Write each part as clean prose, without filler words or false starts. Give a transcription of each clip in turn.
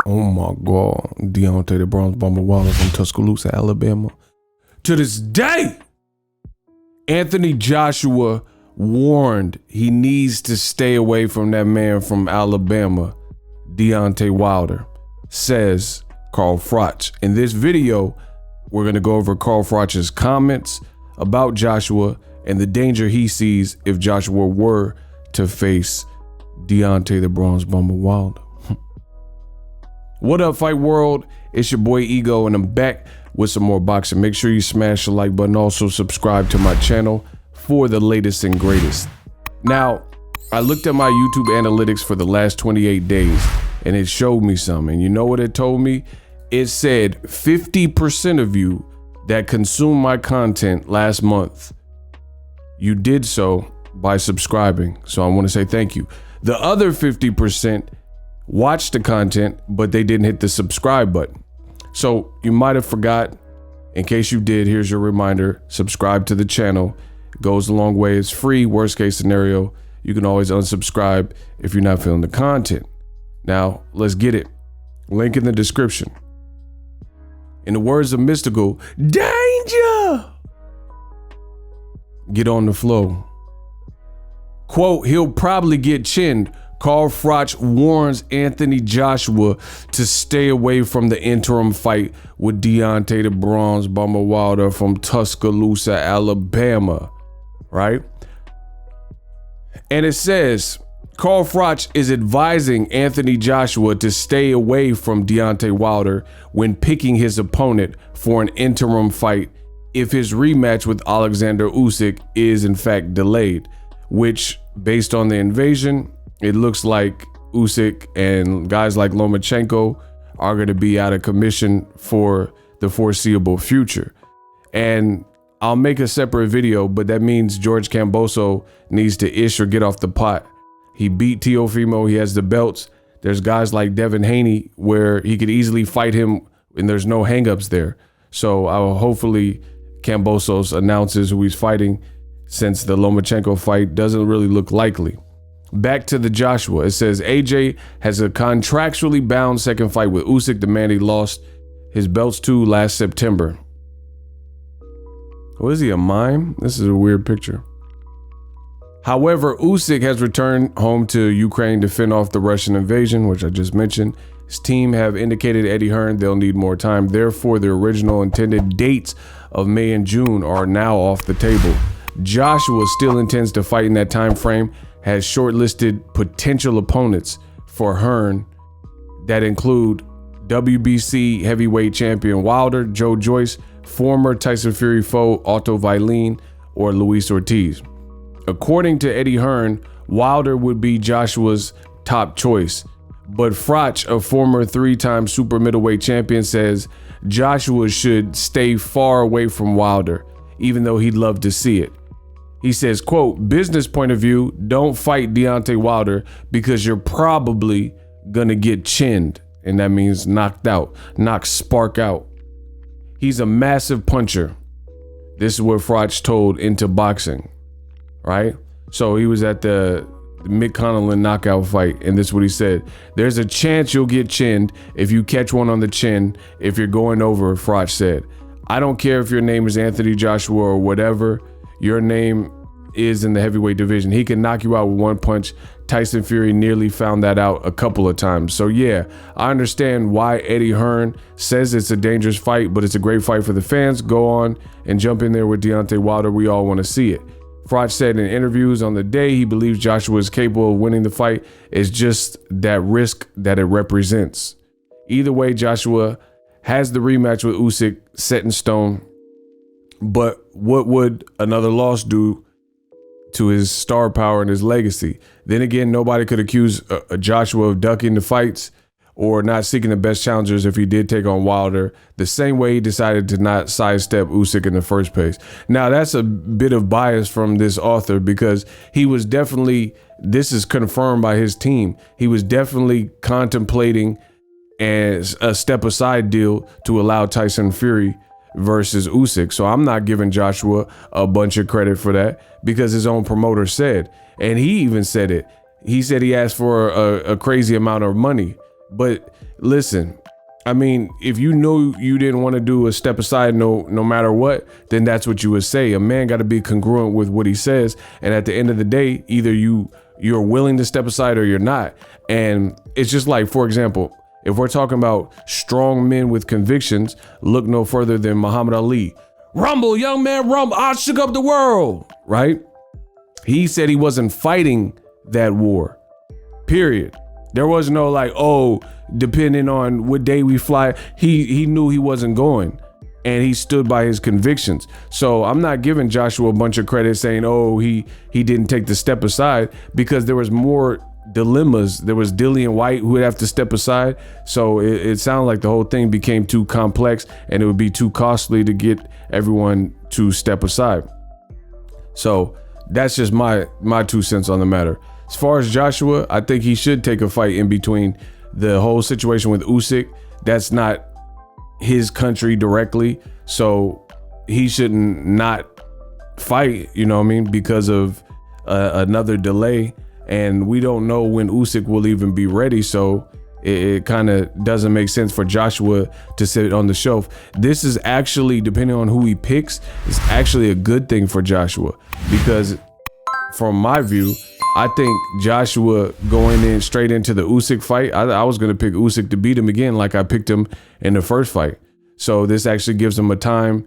Oh my God. Deontay the Bronze Bomber Wilder from Tuscaloosa, Alabama. To this day, Anthony Joshua warned he needs to stay away from that man from Alabama, Deontay Wilder, says Carl Froch. In this video, we're going to go over Carl Froch's comments about Joshua and the danger he sees if Joshua were to face Deontay the Bronze Bomber Wilder. What up, Fight World? It's your boy Ego, and I'm back with some more boxing. Make sure you smash the like button. Also subscribe to my channel for the latest and greatest. Now, I looked at my YouTube analytics for the last 28 days and it showed me some. And you know what it told me? It said 50% of you that consumed my content last month, you did so by subscribing. So I want to say thank you. The other 50% watched the content, but they didn't hit the subscribe button. So you might have forgot. In case you did, here's your reminder. Subscribe to the channel. It goes a long way. It's free. Worst case scenario, you can always unsubscribe if you're not feeling the content. Now, let's get it. Link in the description. In the words of Mystical, danger! Get on the flow. Quote, he'll probably get chinned. Carl Froch warns Anthony Joshua to stay away from the interim fight with Deontay the Bronze Bomber Wilder from Tuscaloosa, Alabama, right? And it says, Carl Froch is advising Anthony Joshua to stay away from Deontay Wilder when picking his opponent for an interim fight if his rematch with Alexander Usyk is in fact delayed, which, based on the invasion, it looks like Usyk and guys like Lomachenko are going to be out of commission for the foreseeable future. And I'll make a separate video, but that means George Kambosos needs to ish or get off the pot. He beat Teofimo. He has the belts. There's guys like Devin Haney where he could easily fight him and there's no hangups there. So I will hopefully Kambosos announces who he's fighting, since the Lomachenko fight doesn't really look likely. Back to the Joshua. It says AJ has a contractually bound second fight with Usyk, the man he lost his belts to last September. What is he, a mime? This is a weird picture. However, Usyk has returned home to Ukraine to fend off the Russian invasion, which I just mentioned. His team have indicated Eddie Hearn they'll need more time. Therefore, the original intended dates of May and June are now off the table. Joshua still intends to fight in that time frame, has shortlisted potential opponents for Hearn that include WBC Heavyweight champion Wilder, Joe Joyce, former Tyson Fury foe Otto Wallin, or Luis Ortiz. According to Eddie Hearn, Wilder would be Joshua's top choice, but Froch, a former three-time super middleweight champion, says Joshua should stay far away from Wilder, even though he'd love to see it. He says, quote, business point of view, don't fight Deontay Wilder because you're probably gonna get chinned, and that means knocked out, knock spark out. He's a massive puncher. This is what Froch told Into Boxing, right? So he was at the Mick Connellan knockout fight, and this is what he said. There's a chance you'll get chinned if you catch one on the chin if you're going over, Froch said. I don't care if your name is Anthony Joshua or whatever your name is in the heavyweight division. He can knock you out with one punch. Tyson Fury nearly found that out a couple of times. So yeah, I understand why Eddie Hearn says it's a dangerous fight, but it's a great fight for the fans. Go on and jump in there with Deontay Wilder. We all want to see it. Froch said in interviews on the day he believes Joshua is capable of winning the fight. It's just that risk that it represents. Either way, Joshua has the rematch with Usyk set in stone. But what would another loss do to his star power and his legacy? Then again, nobody could accuse Joshua of ducking the fights or not seeking the best challengers if he did take on Wilder, the same way he decided to not sidestep Usyk in the first place. Now, that's a bit of bias from this author because he was definitely, this is confirmed by his team, he was definitely contemplating as a step aside deal to allow Tyson Fury versus Usyk. So I'm not giving Joshua a bunch of credit for that because his own promoter said, and he even said it. He said he asked for a crazy amount of money, But listen, I mean, if you knew you didn't want to do a step aside no matter what, then that's what you would say. A man got to be congruent with what he says. And at the end of the day, either you're willing to step aside or you're not. And it's just like, for example, if we're talking about strong men with convictions, look no further than Muhammad Ali. Rumble, young man, rumble. I shook up the world, right? He said he wasn't fighting that war, period. There was no like, oh, depending on what day we fly, he knew he wasn't going, and he stood by his convictions. So I'm not giving Joshua a bunch of credit saying, oh, he didn't take the step aside, because there was more dilemmas. There was Dillian White who would have to step aside. So it sounded like the whole thing became too complex, and it would be too costly to get everyone to step aside. So that's just my 2 cents on the matter. As far as Joshua, I think he should take a fight in between. The whole situation with Usyk, that's not his country directly, so he shouldn't not fight, you know what I mean, because of another delay. And we don't know when Usyk will even be ready, so it kind of doesn't make sense for Joshua to sit on the shelf. This is actually, depending on who he picks, it's actually a good thing for Joshua, because from my view, I think Joshua going in straight into the Usyk fight, I was going to pick Usyk to beat him again like I picked him in the first fight. So this actually gives him a time.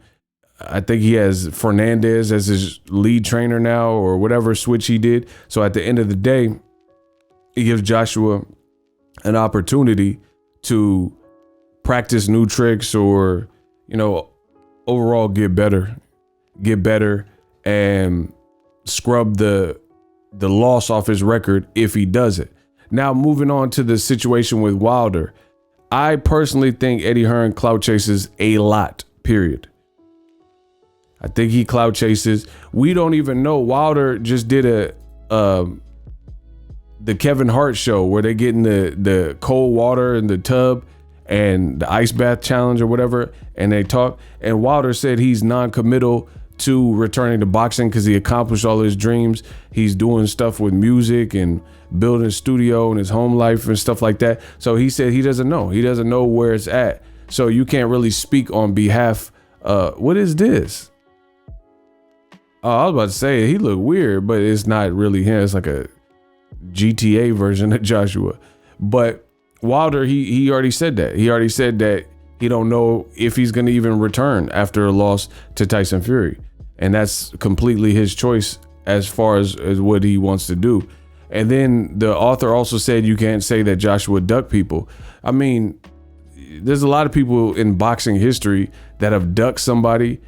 I think he has Fernandez as his lead trainer now, or whatever switch he did. So at the end of the day, it gives Joshua an opportunity to practice new tricks, or, you know, overall get better and scrub the loss off his record if he does it. Now, moving on to the situation with Wilder, I personally think Eddie Hearn clout chases a lot, period. I think he clout chases. We don't even know. Wilder just did the Kevin Hart show where they get in the cold water in the tub and the ice bath challenge or whatever, and they talk. And Wilder said he's non-committal to returning to boxing because he accomplished all his dreams. He's doing stuff with music and building a studio and his home life and stuff like that. So he said he doesn't know. He doesn't know where it's at. So you can't really speak on behalf. What is this? Oh, I was about to say he looked weird, but it's not really him. It's like a GTA version of Joshua. But Wilder, he already said that. He already said that he don't know if he's going to even return after a loss to Tyson Fury. And that's completely his choice as far as what he wants to do. And then the author also said you can't say that Joshua ducked people. I mean, there's a lot of people in boxing history that have ducked somebody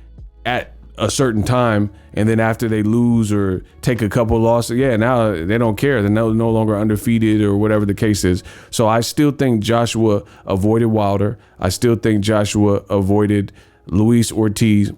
at a certain time, and then after they lose or take a couple losses, now they don't care. They're no longer undefeated or whatever the case is. So I still think Joshua avoided Wilder. I still think Joshua avoided Luis Ortiz.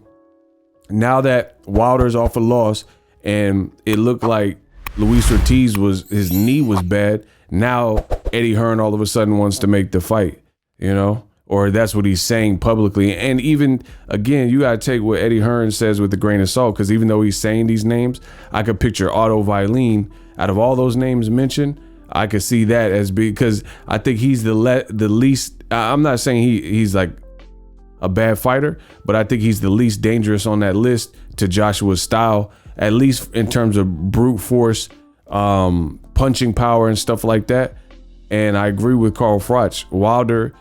Now that Wilder's off a loss and it looked like Luis Ortiz his knee was bad, now Eddie Hearn all of a sudden wants to make the fight, you know? Or that's what he's saying publicly. And even, again, you got to take what Eddie Hearn says with a grain of salt, because even though he's saying these names, I could picture Otto Wallin out of all those names mentioned. I could see that as because I think he's the least, I'm not saying he's like a bad fighter, but I think he's the least dangerous on that list to Joshua's style, at least in terms of brute force, punching power and stuff like that. And I agree with Carl Froch. Wilder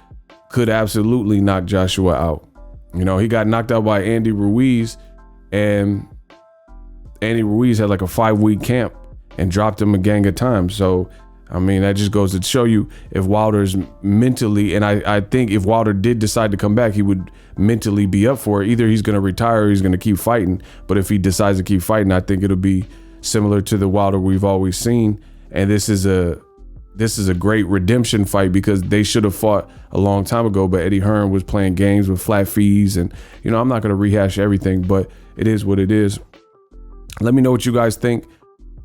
could absolutely knock Joshua out. You know, he got knocked out by Andy Ruiz, and Andy Ruiz had like a 5-week camp and dropped him a gang of times. So, I mean, that just goes to show you if Wilder's mentally, and I think if Wilder did decide to come back, he would mentally be up for it. Either he's going to retire or he's going to keep fighting. But if he decides to keep fighting, I think it'll be similar to the Wilder we've always seen. And this is a great redemption fight, because they should have fought a long time ago, but Eddie Hearn was playing games with flat fees. And, you know, I'm not going to rehash everything, but it is what it is. Let me know what you guys think.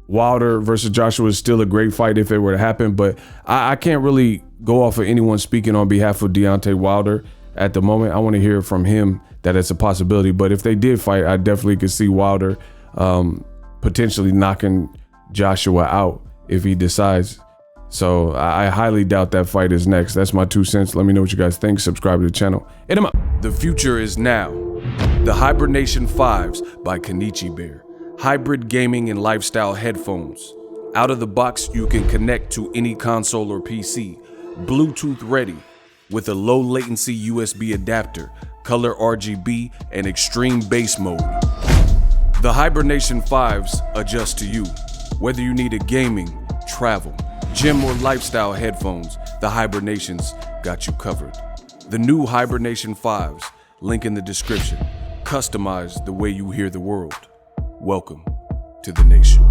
Wilder versus Joshua is still a great fight if it were to happen, but I can't really go off of anyone speaking on behalf of Deontay Wilder at the moment. I want to hear from him that it's a possibility, but if they did fight, I definitely could see Wilder potentially knocking Joshua out if he decides. So I highly doubt that fight is next. That's my 2 cents. Let me know what you guys think. Subscribe to the channel. Hit 'em up. The future is now. The Hibernation 5s by Kenichi Bear. Hybrid gaming and lifestyle headphones. Out of the box, you can connect to any console or PC. Bluetooth ready with a low latency USB adapter, color RGB, and extreme bass mode. The Hibernation 5s adjust to you. Whether you need a gaming, travel, gym, or lifestyle headphones, the Hibernations got you covered. The new Hibernation 5s, link in the description. Customize the way you hear the world. Welcome to the nation.